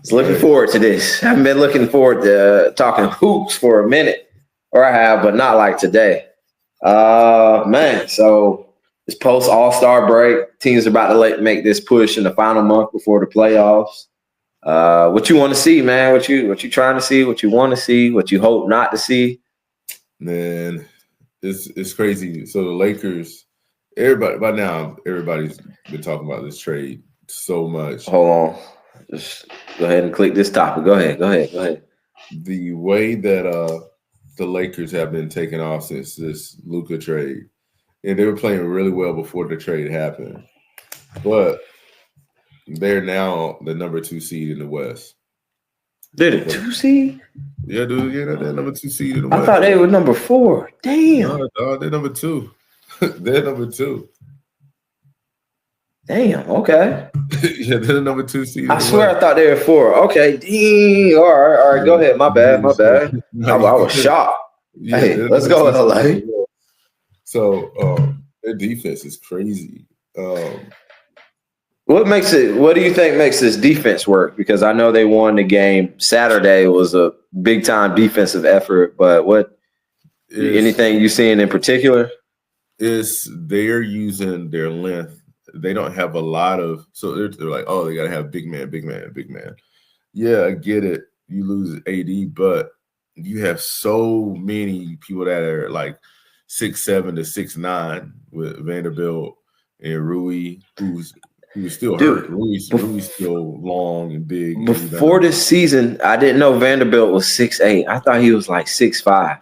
was looking forward to this. I haven't been looking forward to talking hoops for a minute, or I have, but not like today. Man, so it's post All-Star break. Teams are about to make this push in the final month before the playoffs. What you want to see, man? What you trying to see? What you want to see? What you hope not to see? Man, it's crazy. So the Lakers, everybody's been talking about this trade so much. Hold on, just go ahead and click this topic. Go ahead. The way that the Lakers have been taking off since this Luka trade, and they were playing really well before the trade happened, but they're now the number 2 seed in the West. They're the 2 seed? Yeah, dude. Yeah, they're number 2 seed in the West. I thought they were number 4. Damn. No, they're number 2. They're number 2. Damn. Okay. Yeah, they're the number 2 seed. I swear I thought they were 4. Okay. Dang. All right. Go ahead. My bad. I was shocked. Yeah, hey, let's go, LA. So their defense is crazy. What do you think makes this defense work? Because I know they won the game. Saturday was a big time defensive effort, but anything you seeing in particular? Is they're using their length. They don't have a lot of, so they're like, oh, they got to have big man. Yeah, I get it. You lose AD, but you have so many people that are like 6'7" to 6'9" with Vanderbilt and Rui, who's still hurt. Rui's still long and big. Before this season, I didn't know Vanderbilt was 6'8". I thought he was like 6'5".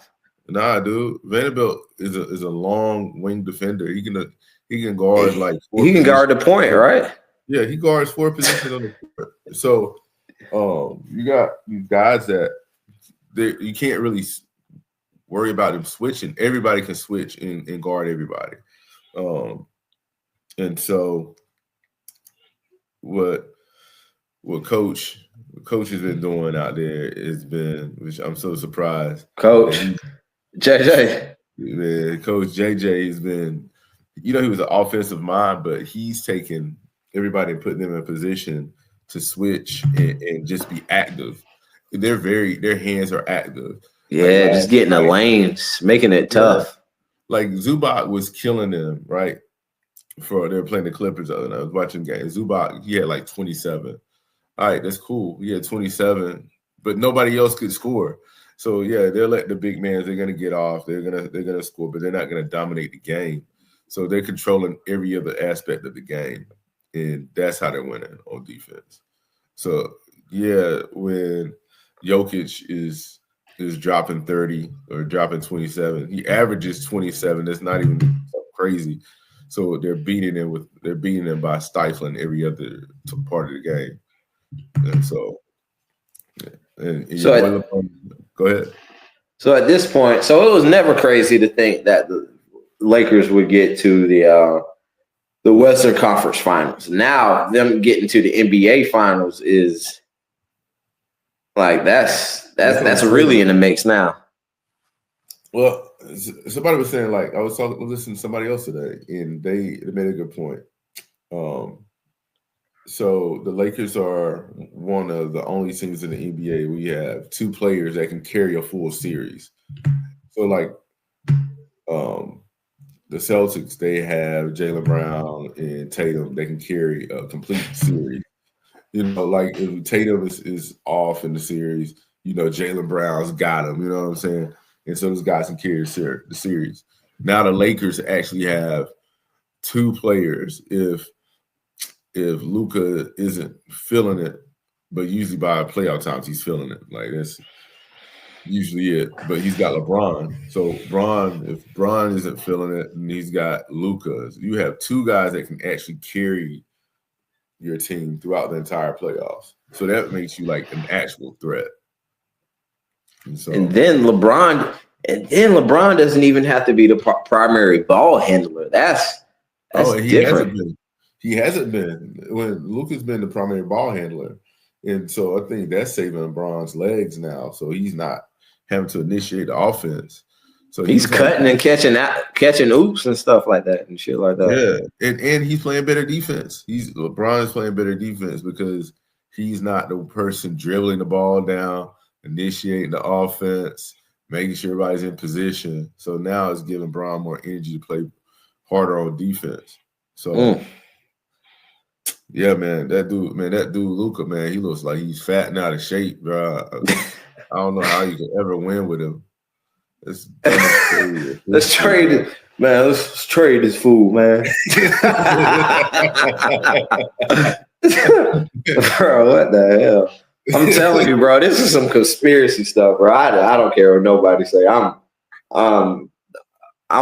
Nah, dude. Vanderbilt is a long wing defender. He can guard like 4 he can guard the point, right? Yeah, he guards 4 positions on the court. So you got these guys that you can't really worry about them switching. Everybody can switch and guard everybody. And so what coach has been doing out there has been, which I'm so surprised. Coach JJ. Man, Coach JJ has been, he was an offensive mind, but he's taken everybody and putting them in a position to switch and just be active. Their hands are active. Yeah, just getting the lanes, making it tough. Like Zubac was killing them, right? They were playing the Clippers the other night. I was watching the game. Zubac, he had like 27. All right, that's cool. He had 27, but nobody else could score. So yeah, they'll let the big men, they're gonna get off, they're gonna score, but they're not gonna dominate the game. So they're controlling every other aspect of the game. And that's how they're winning on defense. So yeah, when Jokic is dropping 30 or dropping 27, he averages 27. That's not even crazy. So they're beating him by stifling every other part of the game. And so, go ahead. So at this point, so it was never crazy to think that the Lakers would get to the Western Conference Finals. Now them getting to the NBA Finals is like that's really in the mix now. Well, somebody was saying, like, I was listening to somebody else today, and they made a good point. So the Lakers are one of the only teams in the NBA we have 2 players that can carry a full series. So like the Celtics, they have Jaylen Brown and Tatum. They can carry a complete series. Like if Tatum is off in the series, Jaylen Brown's got him. You know what I'm saying? And so those guys can carry the series. Now the Lakers actually have 2 players. If Luka isn't feeling it, but usually by playoff times he's feeling it. Like that's usually it. But he's got LeBron. So if Bron isn't feeling it, and he's got Luka, you have 2 guys that can actually carry your team throughout the entire playoffs. So that makes you like an actual threat. And then LeBron doesn't even have to be the primary ball handler. That's different. He hasn't been when Luka's been the primary ball handler. And so I think that's saving Bron's legs now. So he's not having to initiate the offense. So he's cutting and catching oops and stuff like that and shit like that. Yeah. And he's playing better defense. LeBron is playing better defense because He's not the person dribbling the ball down, initiating the offense, making sure everybody's in position. So now it's giving Bron more energy to play harder on defense. So yeah, man, that dude, Luka, man, he looks like he's fat and out of shape, bro. I don't know how you could ever win with him. Let's trade it, man. Let's trade this fool, man. Bro, what the hell? I'm telling you, bro, this is some conspiracy stuff, bro. I don't care what nobody say. I'm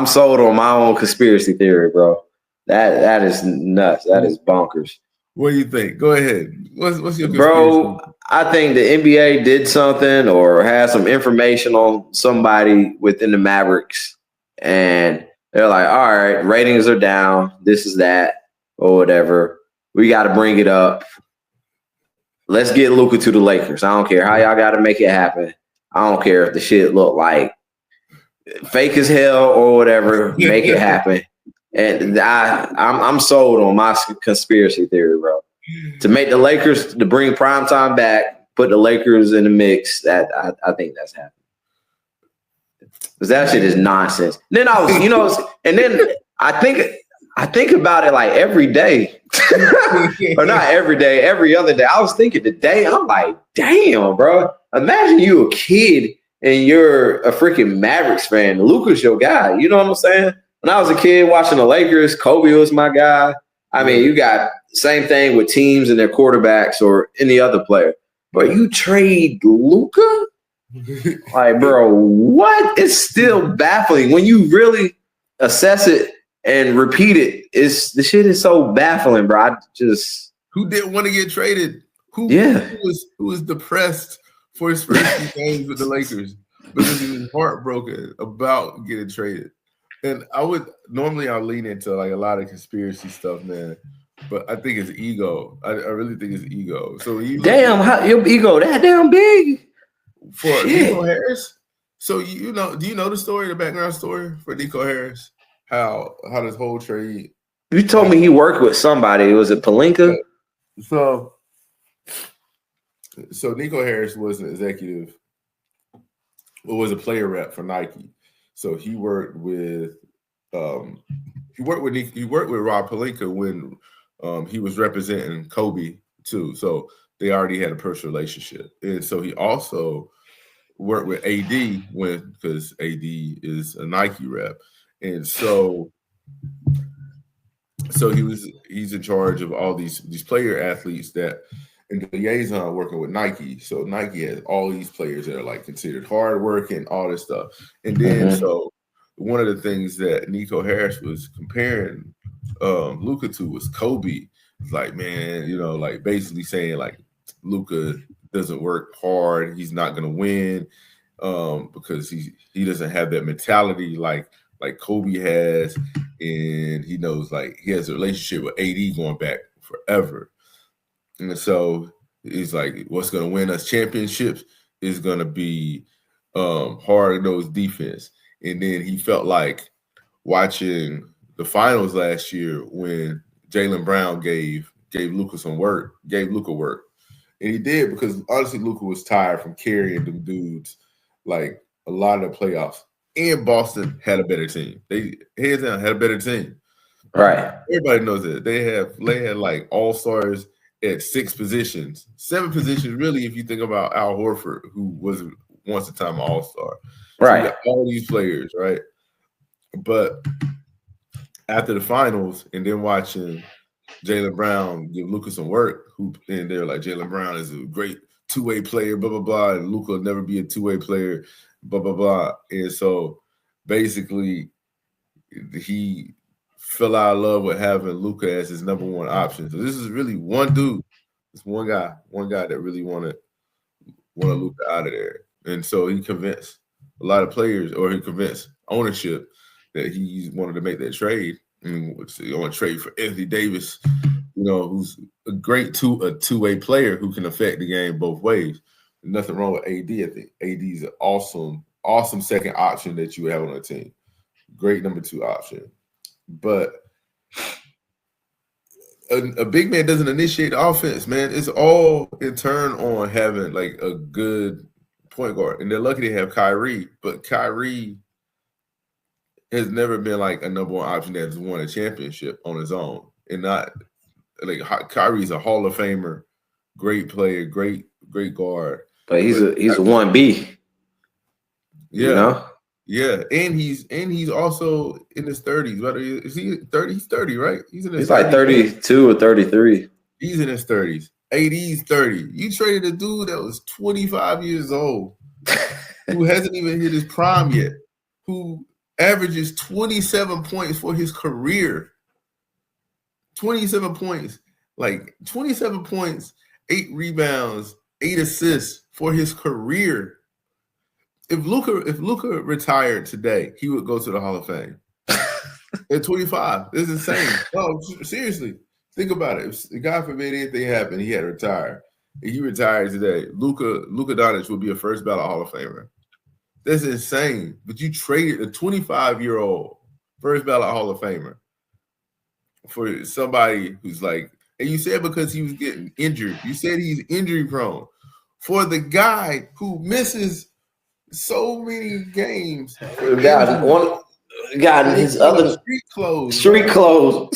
sold on my own conspiracy theory, bro. That is nuts. That is bonkers. What do you think? Go ahead. What's your conspiracy? Bro, I think the NBA did something or had some information on somebody within the Mavericks, and they're like, all right, ratings are down. This is that or whatever. We got to bring it up. Let's get Luka to the Lakers. I don't care how y'all got to make it happen. I don't care if the shit look like fake as hell or whatever. Make it happen. And I'm sold on my conspiracy theory, bro. To make the Lakers, to bring primetime back, put the Lakers in the mix. That I think that's happening. Because that shit is nonsense. Then I was, and then I think about it like every day. Or not every day, every other day. I was thinking today, I'm like, damn, bro. Imagine you a kid and you're a freaking Mavericks fan. Luka's your guy. You know what I'm saying? When I was a kid watching the Lakers, Kobe was my guy. I mean, you got the same thing with teams and their quarterbacks or any other player. But you trade Luka? Like, bro, what? It's still baffling. When you really assess it and repeat it, the shit is so baffling, bro. Who didn't want to get traded? Who was depressed for his first few games with the Lakers because he was heartbroken about getting traded. And I'll lean into like a lot of conspiracy stuff, man. But I think it's ego. I really think it's ego. So how your ego that damn big for Nico Harris? So do you know the story, the background story for Nico Harris? How this whole trade? You told me he worked with somebody. Was it Pelinka? So Nico Harris was an executive, or was a player rep for Nike. So he worked with Rob Pelinka when he was representing Kobe too. So they already had a personal relationship, and so he also worked with AD because AD is a Nike rep, and so he's in charge of all these player athletes that. And the liaison working with Nike. So Nike has all these players that are like considered hard working, all this stuff. And then so one of the things that Nico Harris was comparing Luka to was Kobe. It's like, man, like basically saying like Luka doesn't work hard, he's not gonna win because he doesn't have that mentality like Kobe has, and he knows like he has a relationship with AD going back forever. And so he's like, what's going to win us championships is going to be hard-nosed defense. And then he felt like watching the finals last year when Jaylen Brown gave Luka work. And he did because, honestly, Luka was tired from carrying them dudes like a lot of the playoffs. And Boston had a better team. They, hands down, had a better team. Right. Everybody knows that. They had like all-stars at 6 positions, 7 positions, really, if you think about Al Horford, who was once a time an all-star. Right. So you got all these players, right? But after the finals and then watching Jaylen Brown give Luka some work, and they're like, Jaylen Brown is a great two-way player, blah, blah, blah, and Luka will never be a two-way player, blah, blah, blah. And so basically he fell out of love with having Luka as his number one option. So this is really one dude. It's one guy that really wanted Luka out of there. And so he convinced a lot of players, or he convinced ownership that he wanted to make that trade. And I want to trade for Anthony Davis, who's a great two-way player who can affect the game both ways. There's nothing wrong with AD. I think AD is an awesome second option that you would have on a team. Great number 2 option. But a big man doesn't initiate offense, man. It's all in turn on having like a good point guard, and they're lucky to have Kyrie. But Kyrie has never been like a number one option that's won a championship on his own, and not like Kyrie's a Hall of Famer, great player, great guard. But he's a 1B. Yeah. You know? Yeah, and he's also in his 30s. Whether is he 30? He's 30, right? He's in his He's like 32 or 33. He's in his 30s. AD's 30. You traded a dude that was 25 years old, who hasn't even hit his prime yet, who averages 27 points for his career. 27 points. Like 27 points, 8 rebounds, 8 assists for his career. If Luka retired today, he would go to the Hall of Fame. At 25, it's insane. No, seriously, think about it. If, God forbid anything happened, he had to retire. If he retired today, Luka Doncic would be a first ballot Hall of Famer. That's insane. But you traded a 25-year-old first ballot Hall of Famer for somebody who's like, and you said because he was getting injured. You said he's injury prone. For the guy who misses so many games. Got his other street clothes. Street clothes.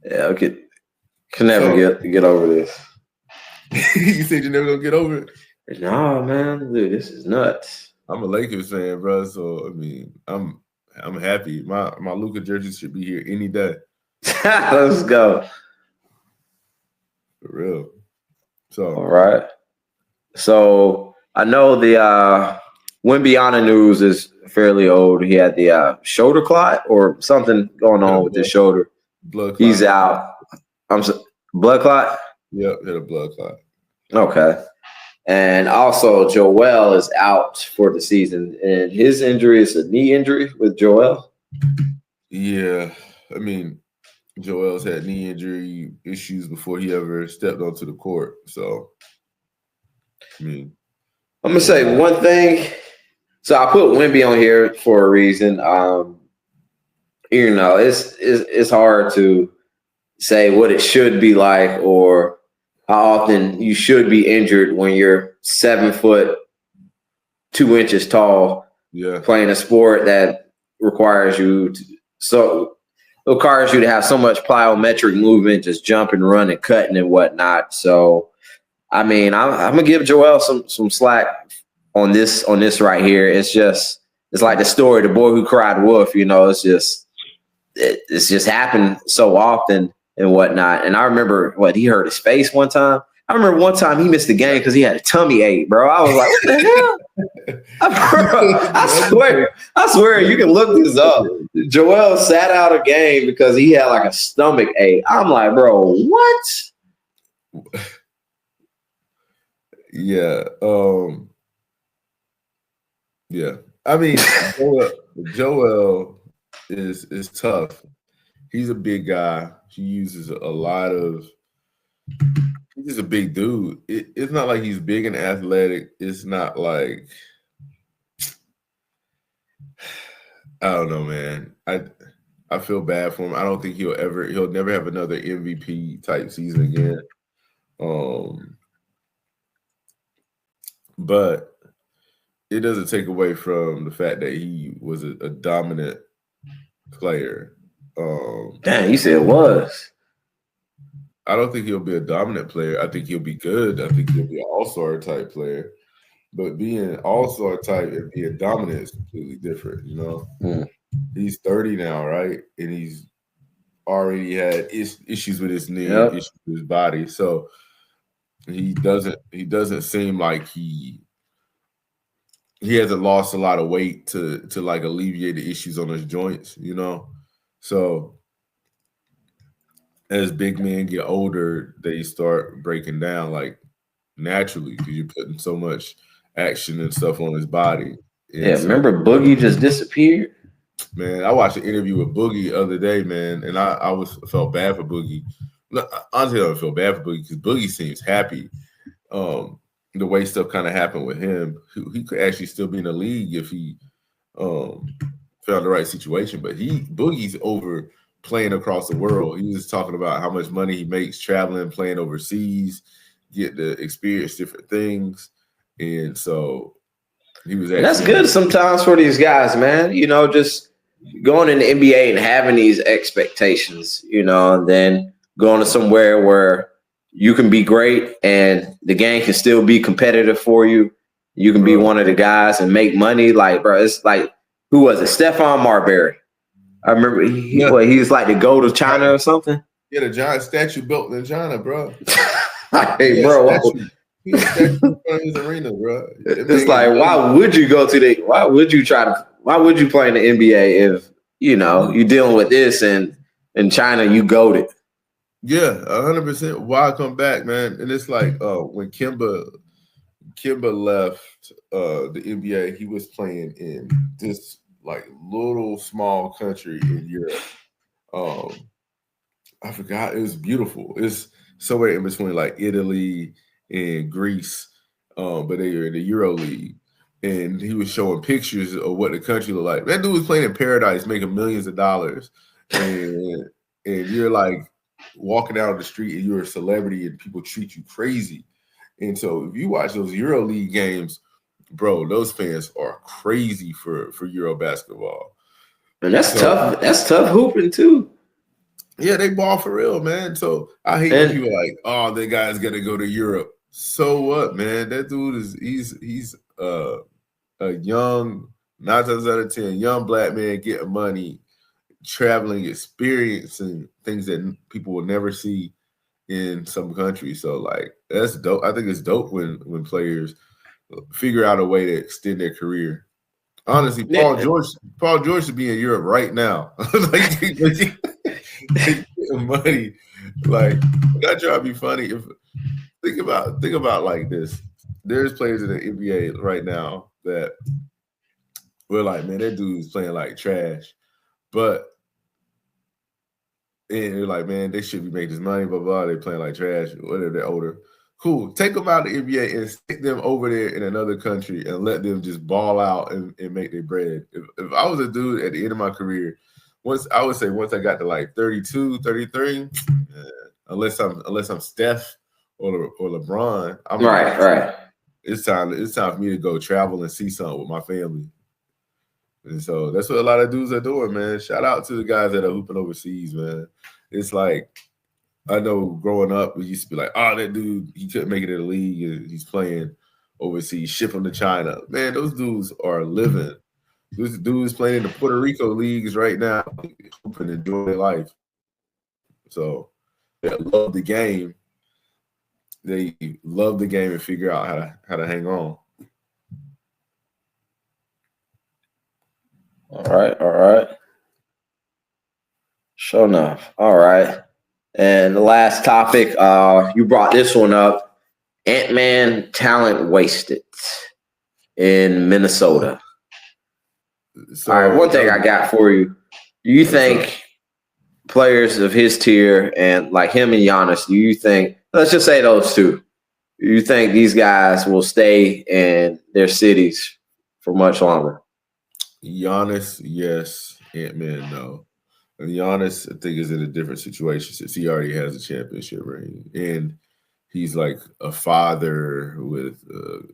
Yeah, okay. Can never get over this. You said you're never gonna get over it? No, man, dude, this is nuts. I'm a Lakers fan, bro. So I mean, I'm happy. My Luka jersey should be here any day. Let's go. For real. So all right. So I know the Wembyana news is fairly old. He had the shoulder clot or something going on with his shoulder. Blood clot. He's out. Blood clot? Yep, hit a blood clot. Okay. And also Joel is out for the season. And his injury is a knee injury with Joel. Yeah. I mean, Joel's had knee injury issues before he ever stepped onto the court. So, I mean, I'm gonna say one thing. So I put Wemby on here for a reason. You know, it's hard to say what it should be like or how often you should be injured when you're 7 foot 2 inches tall. Yeah, playing a sport that requires you to have so much plyometric movement, just jumping, running, cutting, and whatnot. So, I mean, I'm gonna give Joel some slack on this right here. It's like the story, the boy who cried wolf. You know, it's just happened so often and whatnot. And I remember he hurt his face one time. I remember one time he missed the game because he had a tummy ache, bro. I was like, what the hell? I swear, you can look this up. Joel sat out a game because he had like a stomach ache. I'm like, bro, what? Yeah. Yeah. I mean, Joel is tough. He's a big guy. He uses a lot of. He's just a big dude. It's not like he's big and athletic. It's not like, I don't know, man. I feel bad for him. I don't think he'll never have another MVP type season again. But it doesn't take away from the fact that he was a dominant player. Damn, you said it was. I don't think he'll be a dominant player. I think he'll be good. I think he'll be an all-star type player. But being all-star type and being dominant is completely different, you know? Mm. He's 30 now, right? And he's already had issues with his knee, yep. issues with his body. So he doesn't seem like he hasn't lost a lot of weight to like alleviate the issues on his joints, you know? So as big men get older, they start breaking down like naturally because you're putting so much action and stuff on his body. And yeah, remember Boogie just disappeared? Man, I watched an interview with Boogie the other day, man, and I felt bad for Boogie. Honestly, I don't feel bad for Boogie because Boogie seems happy. The way stuff kind of happened with him, he could actually still be in the league if he found the right situation. But Boogie's over playing across the world. He was talking about how much money he makes traveling, playing overseas, get to experience different things. And so he was And that's actually good sometimes for these guys, man. Just going in the NBA and having these expectations, and then going to somewhere where you can be great and the game can still be competitive for you. You can be one of the guys and make money. Like, bro, it's like, who was it? Stephon Marbury. I remember he was like the go to China or something. Yeah, the giant statue built in China, bro. Hey, bro. He had a statue in front of his arena, bro. It's like, why would you play in the NBA if, you're dealing with this and in China, you goated. Yeah, 100%. Why come back, man? And it's like when Kimba left the NBA, he was playing in this like little small country in Europe. I forgot. It was beautiful. It's somewhere in between like Italy and Greece, but they were in the Euro League. And he was showing pictures of what the country looked like. That dude was playing in paradise, making millions of dollars. And you're like walking out on the street and you're a celebrity and people treat you crazy. And so if you watch those Euro League games, bro, those fans are crazy for Euro basketball. And that's tough. That's tough hooping too. Yeah, they ball for real, man. So I hate when people are like, oh, that guy's gonna go to Europe. So what, man? That dude he's a young, 9 times out of 10, young black man getting money, traveling, experiencing things that people will never see in some countries. So like that's dope. I think it's dope when players figure out a way to extend their career. Honestly, Paul George should be in Europe right now. Like they getting money. Like that job be funny. If think about like this. There's players in the NBA right now that we're like, man, that dude's playing like trash. But and they're like, man, they should be making this money, blah, blah. They're playing like trash, whatever, they're older. Cool. Take them out of the NBA and stick them over there in another country and let them just ball out and make their bread. If I was a dude at the end of my career, once I got to like 32, 33, unless I'm Steph or LeBron, I'm right. It's time for me to go travel and see something with my family. And so that's what a lot of dudes are doing, man. Shout out to the guys that are hooping overseas, man. It's like, I know growing up, we used to be like, oh, that dude, he couldn't make it in the league and he's playing overseas, ship him to China. Man, those dudes are living. Those dudes playing in the Puerto Rico leagues right now, hooping and enjoy their life. So they love the game. They love the game and figure out how to hang on. All right. Sure enough. All right. And the last topic, you brought this one up. Ant-Man talent wasted in Minnesota. So, all right, one thing I got for you. Do you think players of his tier and like him and Giannis, do you think, let's just say those two, do you think these guys will stay in their cities for much longer? Giannis, yes. Ant-Man, no. And Giannis, I think, is in a different situation since he already has a championship ring. And he's like a father with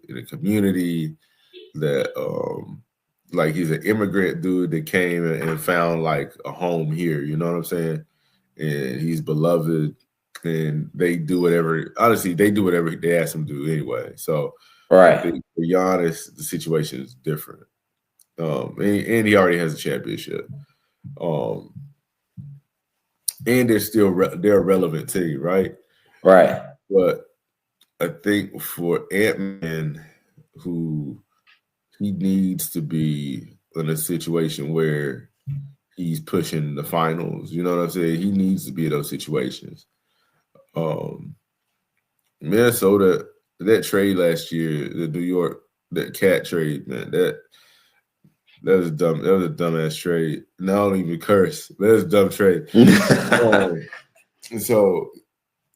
in a community that like he's an immigrant dude that came and found like a home here, you know what I'm saying? And he's beloved and they do whatever they ask him to do anyway. So right. I think for Giannis, the situation is different. And he already has a championship. And they're a relevant team, right? Right. But I think for Ant-Man, who he needs to be in a situation where he's pushing the finals, you know what I'm saying? He needs to be in those situations. Minnesota, that trade last year, the New York, that cat trade, man, that was dumb. That was a dumbass trade. And I don't even curse. That was a dumb trade. So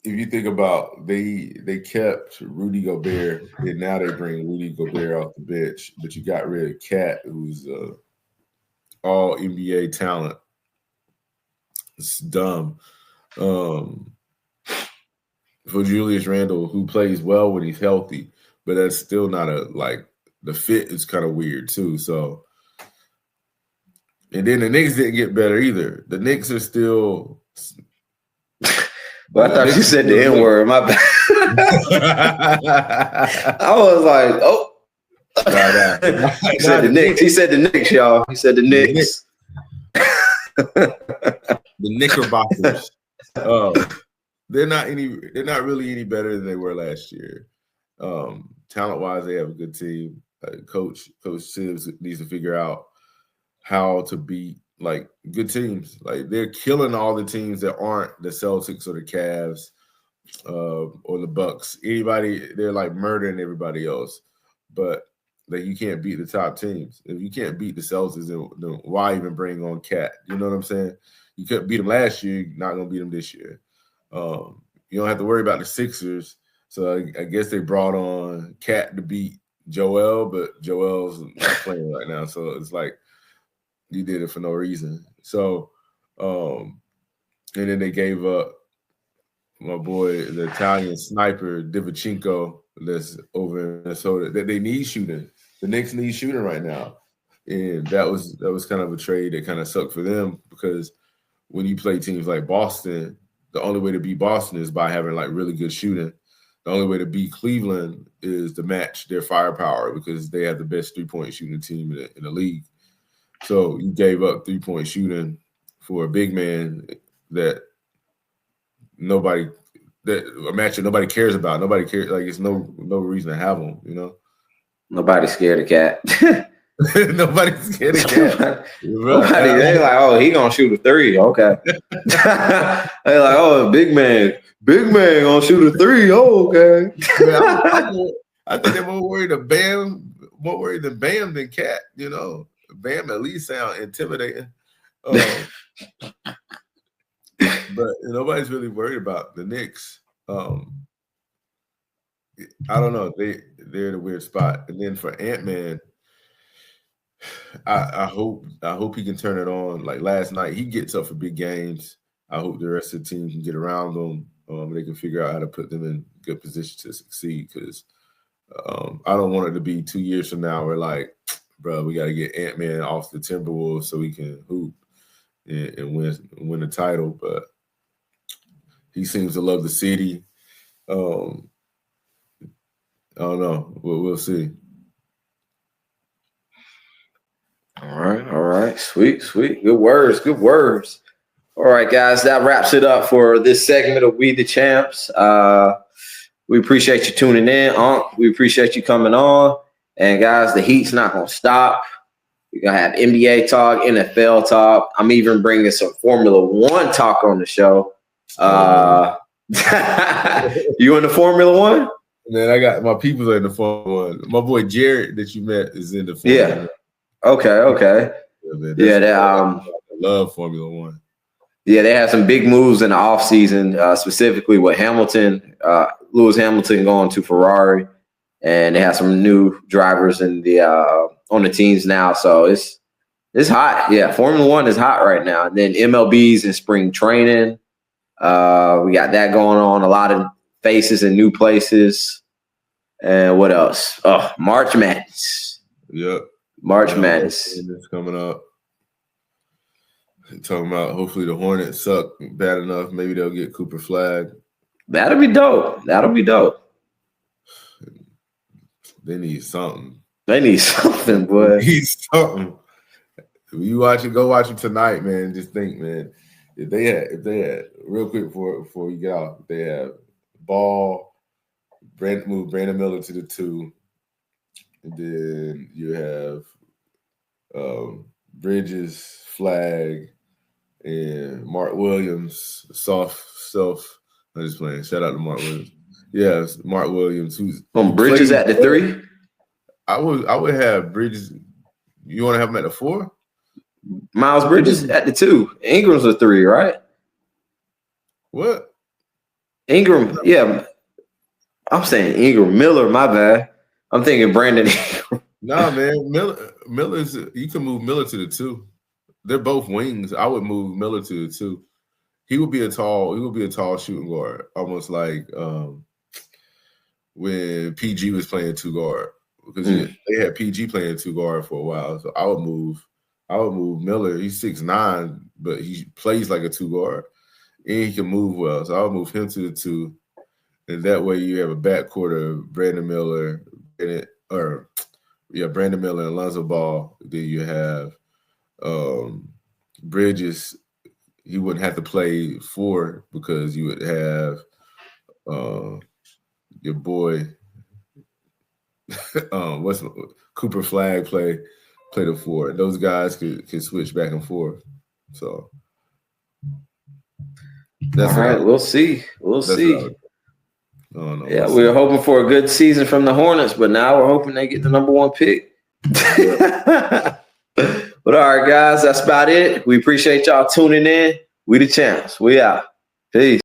if you think about they kept Rudy Gobert and now they bring Rudy Gobert off the bench, but you got rid of Cat, who's all NBA talent. It's dumb. For Julius Randle, who plays well when he's healthy, but that's still not the fit is kind of weird too. So, and then the Knicks didn't get better either. The Knicks are still. Well, I thought you said the N-word. My bad. I was like, oh. He said the Knicks. He said the Knicks, y'all. He said the Knicks. The Knickerbockers. They're not really any better than they were last year. Talent-wise, they have a good team. Coach Sims needs to figure out how to beat like good teams. Like they're killing all the teams that aren't the Celtics or the Cavs or the Bucks. Anybody, they're like murdering everybody else. But like you can't beat the top teams. If you can't beat the Celtics, then why even bring on Cat? You know what I'm saying? You couldn't beat them last year. You're not gonna beat them this year. You don't have to worry about the Sixers. So I guess they brought on Cat to beat Joel, but Joel's not playing right now. So it's like you did it for no reason. So, and then they gave up my boy, the Italian sniper, Divichenko, that's over in Minnesota. That they need shooting. The Knicks need shooting right now. And that was kind of a trade that kind of sucked for them because when you play teams like Boston, the only way to beat Boston is by having like really good shooting. The only way to beat Cleveland is to match their firepower because they have the best three-point shooting team in the league. So you gave up three-point shooting for a big man that nobody cares about. Nobody cares. Like it's no reason to have them. You know. Nobody's scared of Cat. Nobody's scared of Cat. They like, oh, he gonna shoot a three. Okay. They like, oh, big man gonna shoot a three. Oh, okay. I think they're more worried than Bam than Cat. You know, Bam at least sound intimidating. But nobody's really worried about the Knicks. I don't know. They're in a weird spot. And then for Ant-Man, I hope he can turn it on. Like last night, he gets up for big games. I hope the rest of the team can get around him. They can figure out how to put them in good position to succeed. Because I don't want it to be 2 years from now. We're like, bro, we got to get Ant-Man off the Timberwolves so we can hoop and win the title. But he seems to love the city. I don't know. We'll see. All right. Sweet. Good words. All right, guys, that wraps it up for this segment of We the Champs. We appreciate you tuning in. We appreciate you coming on. And guys, the heat's not going to stop. We're going to have NBA talk, NFL talk. I'm even bringing some Formula One talk on the show. You in the Formula One? Man, I got my people are in the Formula One. My boy Jared that you met is in the Formula One. Okay. I love Formula One. Yeah, they had some big moves in the offseason, specifically with Hamilton, Lewis Hamilton going to Ferrari, and they have some new drivers in the on the teams now. So it's hot. Yeah, Formula One is hot right now. And then MLB's in spring training. We got that going on. A lot of faces in new places. And what else? Oh, March Madness. Yep. March Madness. It's coming up. Talking about hopefully the Hornets suck bad enough. Maybe they'll get Cooper Flag. That'll be dope. They need something. Boy. They need something. If you watch it, go watch it tonight, man. Just think, man. If they had real quick before you get out, they have Ball, move Brandon Miller to the 2, and then you have Bridges, Flag, and Mark Williams, soft self. I'm just playing. Shout out to Mark Williams. Yeah, Mark Williams. Who's Bridges at the 3? I would have Bridges. You want to have him at the 4? Miles Bridges at the 2. Ingram's a 3, right? What? Ingram, yeah. I'm saying Ingram. Miller, my bad. I'm thinking Brandon Ingram. Nah, man. Miller's you can move Miller to the 2. they're both wings. I would move Miller to the 2. He would be a tall shooting guard, almost like when PG was playing 2 guard, because they had PG playing 2 guard for a while. So I would move Miller. He's 6'9", but he plays like a 2 guard, and he can move well. So I would move him to the 2, and that way you have a backcourt of Brandon Miller and Lonzo Ball. Then you have Bridges. He wouldn't have to play 4 because you would have your boy Cooper Flag play the 4. Those guys could switch back and forth. So that's all right. We'll see. No, yeah, we were hoping for a good season from the Hornets, but now we're hoping they get the number 1 pick. But all right, guys, that's about it. We appreciate y'all tuning in. We the champs. We out. Peace.